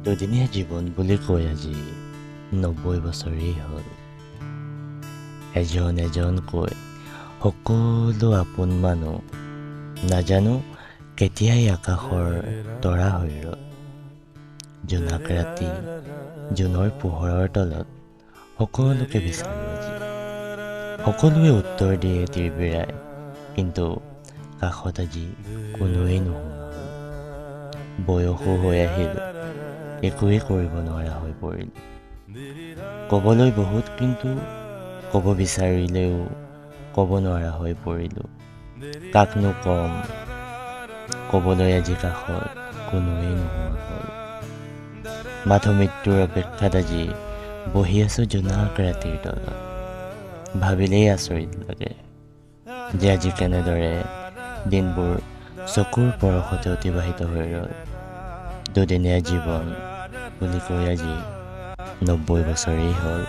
দুদিনীয়া জীৱন বুলি কৈ আজি ৯০ বছৰেই হ'ল। এজন এজনকৈ সকলো আপোন মানুহ নাজানো কেতিয়াই আকাশৰ তৰা হৈ ৰ'ল। জোনাক ৰাতি জোনৰ পোহৰৰ তলত সকলোকে বিচাৰোঁ আজি। সকলোৱে উত্তৰ দিয়ে তিৰবিৰাই, কিন্তু কাষত আজি কোনোৱেই নোহোৱা হ'ল। বয়সো হৈ আহিল, একোৱেই কৰিব নোৱাৰা হৈ পৰিল। ক'বলৈ বহুত, কিন্তু ক'ব বিচাৰিলেও ক'ব নোৱাৰা হৈ পৰিলোঁ। কাকনো ক'ম, ক'বলৈ আজি কাষত কোনোৱেই নোহোৱা হ'ল। মাথো মৃত্যুৰ অপেক্ষাত আজি বহি আছোঁ জোনাক ৰাতিৰ তলত। ভাবিলেই আচৰিত লাগে যে আজি কেনেদৰে দিনবোৰ চকুৰ পৰশতে অতিবাহিত হৈ ৰ'ল। দুদিনীয়া জীৱন বুলি কৈ আজি ৯০ বছৰেই হ'ল।